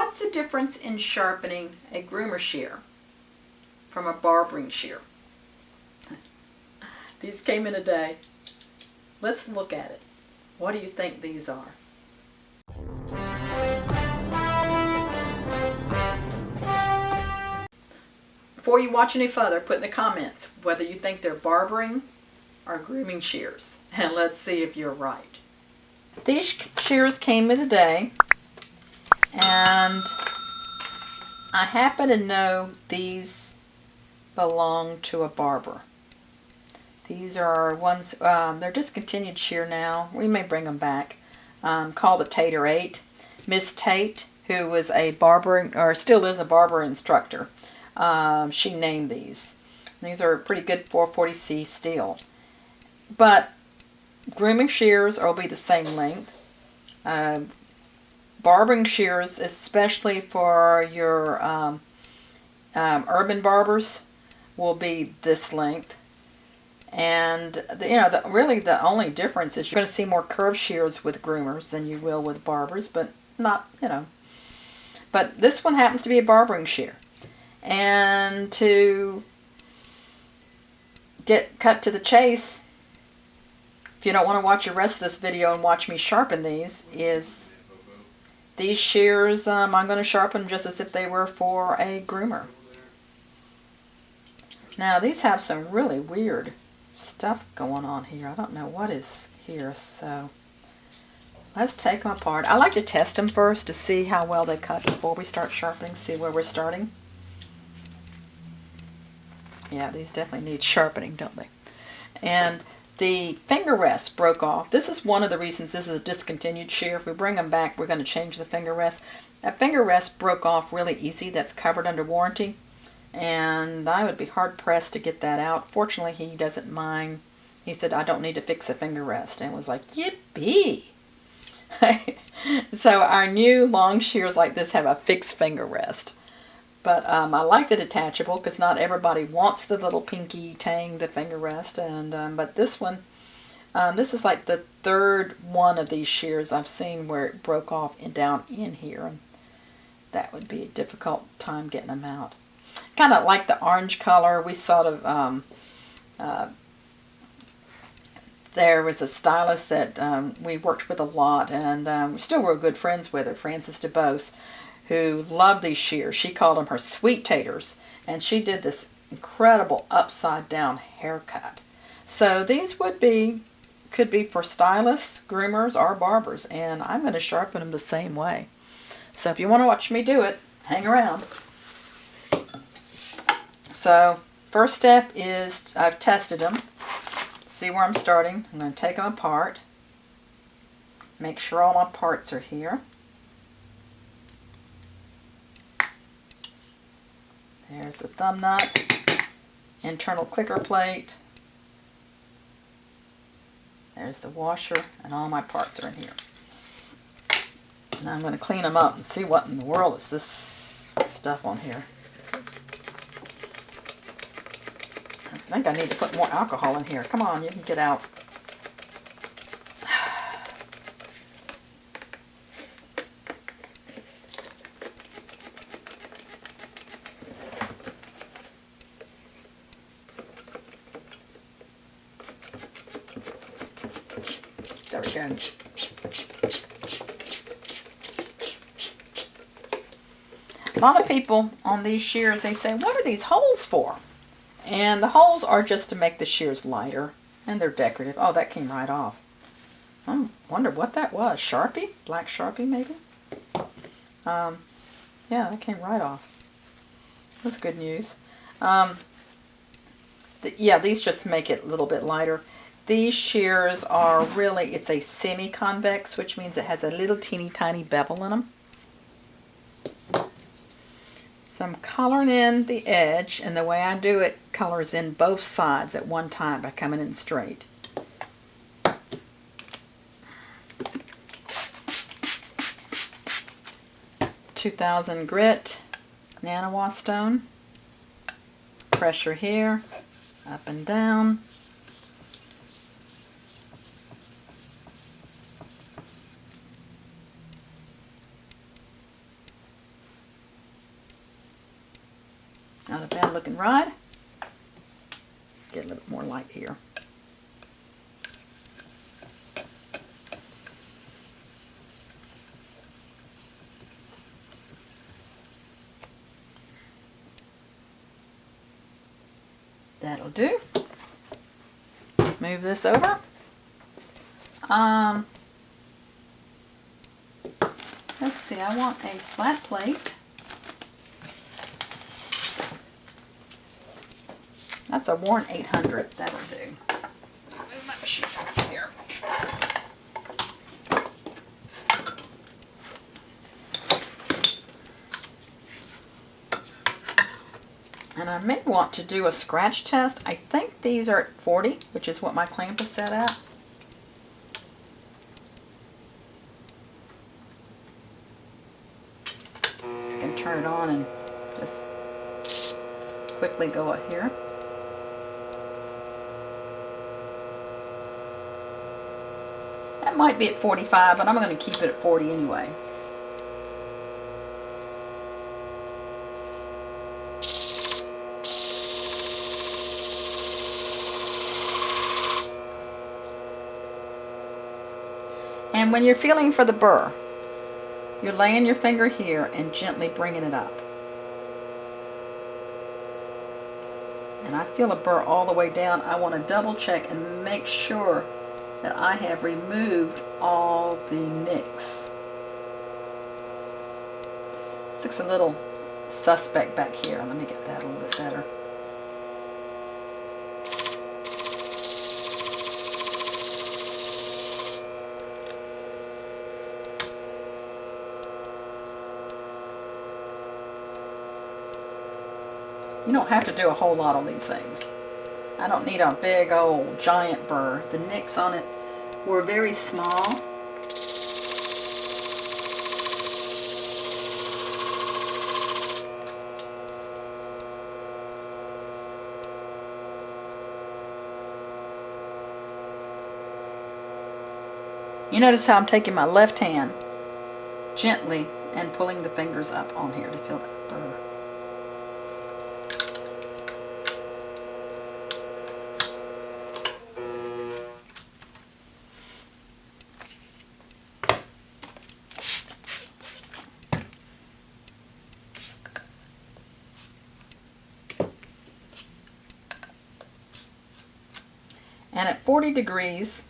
what's the difference in sharpening a groomer shear from a barbering shear? These came in a day. Let's look at it. What do you think these are? Before you watch any further, put in the comments whether you think they're barbering or grooming shears, and let's see if you're right. These shears came in a day, and I happen to know these belong to a barber. These are ones, they're discontinued shear now. We may bring them back. Called the Tater 8. Miss Tate, who was a barber, or still is a barber instructor, she named these. These are pretty good 440C steel. But grooming shears will be the same length. Barbering shears, especially for your urban barbers, will be this length. And really the only difference is you're going to see more curved shears with groomers than you will with barbers, but not, But this one happens to be a barbering shear. And to get cut to the chase, if you don't want to watch the rest of this video and watch me sharpen these shears, I'm going to sharpen them just as if they were for a groomer. Now these have some really weird stuff going on here. I don't know what is here, so let's take them apart. I like to test them first to see how well they cut before we start sharpening, see where we're starting. Yeah, these definitely need sharpening, don't they? And the finger rest broke off. This is one of the reasons this is a discontinued shear. If we bring them back, we're going to change the finger rest. That finger rest broke off really easy. That's covered under warranty. And I would be hard-pressed to get that out. Fortunately, he doesn't mind. He said, I don't need to fix a finger rest. And it was like, yippee! So our new long shears like this have a fixed finger rest. But I like the detachable because not everybody wants the little pinky tang, the finger rest. And but this one, this is like the third one of these shears I've seen where it broke off and down in here. And that would be a difficult time getting them out. Kind of like the orange color. We sort of, there was a stylist that we worked with a lot, and we still were good friends with her, Frances DeBose, who loved these shears. She called them her sweet taters, and she did this incredible upside down haircut. So these could be for stylists, groomers, or barbers, and I'm going to sharpen them the same way. So if you want to watch me do it, hang around. So first step is I've tested them. See where I'm starting. I'm going to take them apart. Make sure all my parts are here. There's the thumb nut, internal clicker plate. There's the washer, and all my parts are in here. Now I'm going to clean them up and see what in the world is this stuff on here. I think I need to put more alcohol in here. Come on, you can get out. There we go. A lot of people on these shears, they say, what are these holes for? And the holes are just to make the shears lighter, and they're decorative. Oh, that came right off. I wonder what that was. Sharpie? Black Sharpie, maybe? Yeah, that came right off. That's good news. Yeah, these just make it a little bit lighter. These shears are really, it's a semi-convex, which means it has a little teeny tiny bevel in them. So I'm coloring in the edge, and the way I do it, colors in both sides at one time by coming in straight. .2000 grit, nanowa stone, pressure here, up and down. Not a bad looking ride. Get a little bit more light here. That'll do. Move this over. Let's see, I want a flat plate. That's a worn 800. That'll do. Move my machine over here. And I may want to do a scratch test. I think these are at 40, which is what my clamp is set at. I can turn it on and just quickly go up here. That might be at 45, but I'm going to keep it at 40 anyway. And when you're feeling for the burr, you're laying your finger here and gently bringing it up. And I feel a burr all the way down. I want to double check and make sure that I have removed all the nicks. This looks a little suspect back here. Let me get that a little bit better. You don't have to do a whole lot on these things. I don't need a big old giant burr. The nicks on it were very small. You notice how I'm taking my left hand gently and pulling the fingers up on here to feel that burr. And at 40 degrees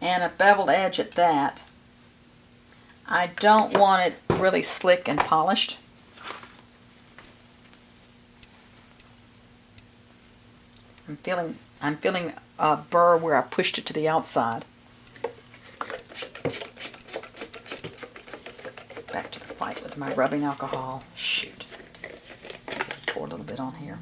and a beveled edge at that, I don't want it really slick and polished. I'm feeling a burr where I pushed it to the outside. Back to the fight with my rubbing alcohol. Shoot. Just pour a little bit on here.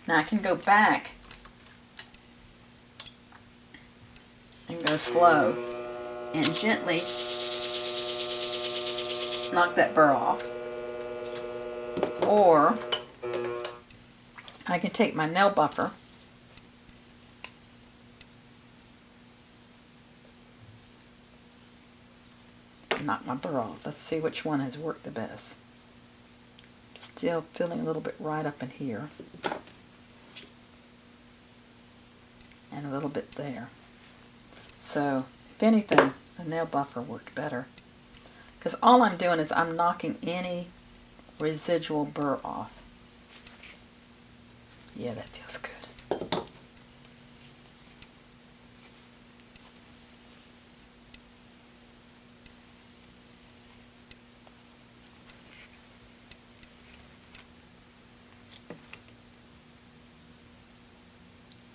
Now I can go back and go slow and gently knock that burr off. Or I can take my nail buffer and knock my burr off. Let's see which one has worked the best. Still feeling a little bit right up in here. And a little bit there. So, if anything, the nail buffer worked better. Because all I'm doing is I'm knocking any residual burr off. Yeah, that feels good.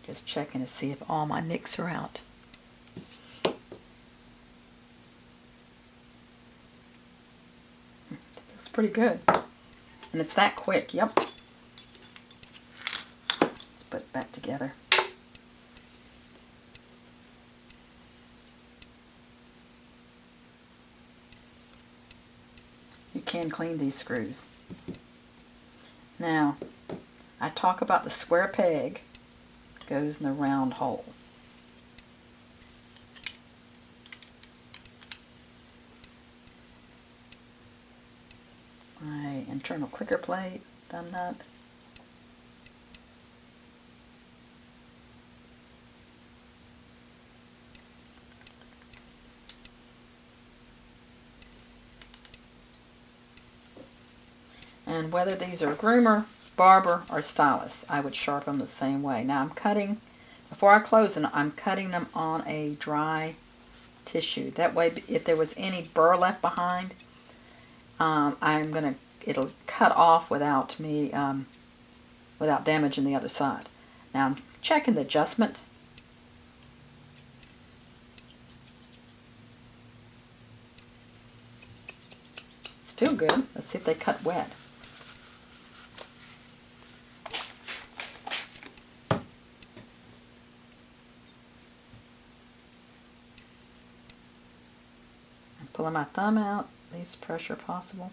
Just checking to see if all my nicks are out. That looks pretty good. And it's that quick, yep. Let's put it back together. can clean these screws. Now, I talk about the square peg goes in the round hole. My internal clicker plate, thumb nut. And whether these are groomer, barber, or stylists, I would sharpen them the same way. Now I'm cutting, before I close them, I'm cutting them on a dry tissue. That way, if there was any burr left behind, it'll cut off without me, without damaging the other side. Now I'm checking the adjustment. It's still good. Let's see if they cut wet. Pulling my thumb out, least pressure possible.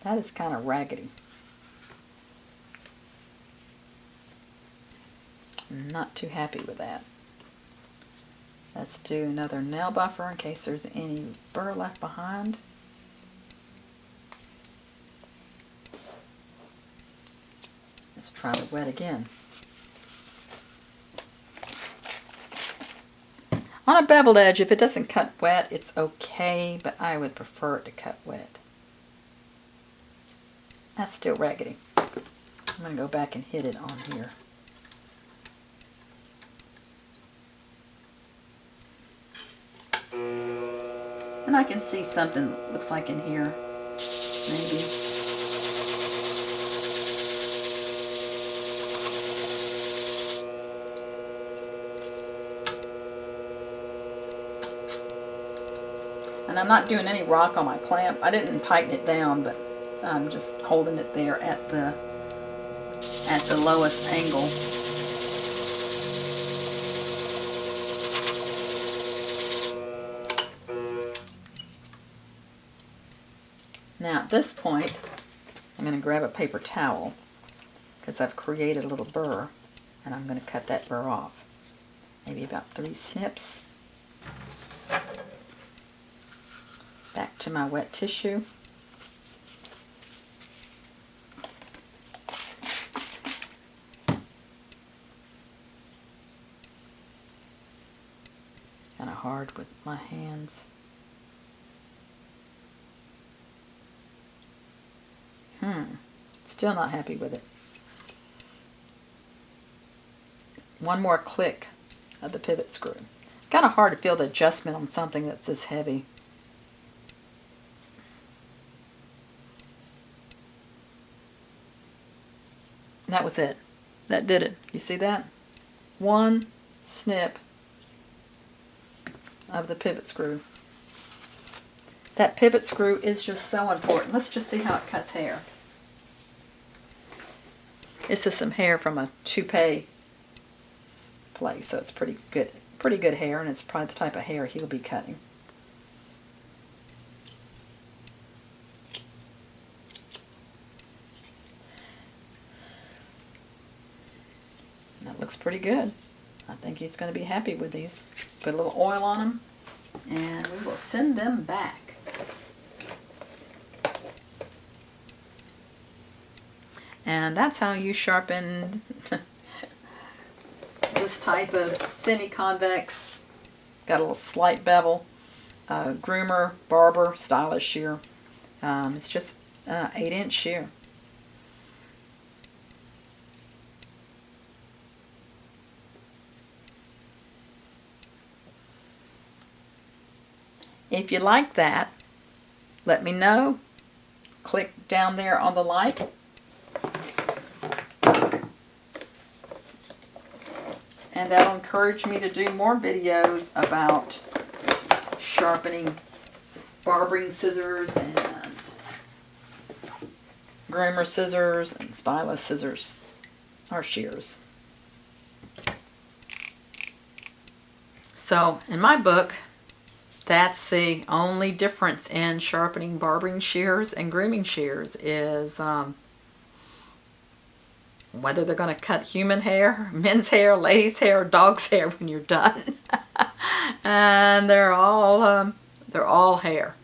That is kind of raggedy. Not too happy with that. Let's do another nail buffer in case there's any burr left behind. Let's try the wet again. On a beveled edge, if it doesn't cut wet, it's okay, but I would prefer it to cut wet. That's still raggedy. I'm going to go back and hit it on here. And I can see something looks like in here, maybe. And I'm not doing any rock on my clamp. I didn't tighten it down, but I'm just holding it there at the lowest angle. Now at this point, I'm going to grab a paper towel because I've created a little burr, and I'm going to cut that burr off. Maybe about 3 snips. Back to my wet tissue. Kind of hard with my hands. Still not happy with it. One more click of the pivot screw. Kind of hard to feel the adjustment on something that's this heavy. That was it. That did it. You see that? One snip of the pivot screw. That pivot screw is just so important. Let's just see how it cuts hair. This is some hair from a toupee place, so it's pretty good hair, and it's probably the type of hair he'll be cutting. That looks pretty good. I think he's going to be happy with these. Put a little oil on them, and we will send them back. And that's how you sharpen this type of semi-convex, got a little slight bevel, groomer, barber, stylist shear. It's just an 8-inch shear. If you like that, let me know. Click down there on the like. And that'll encourage me to do more videos about sharpening, barbering scissors, and groomer scissors, and stylist scissors, or shears. So, in my book, That's the only difference in sharpening barbering shears and grooming shears is whether they're going to cut human hair, men's hair, ladies' hair, dog's hair when you're done. And they're all hair.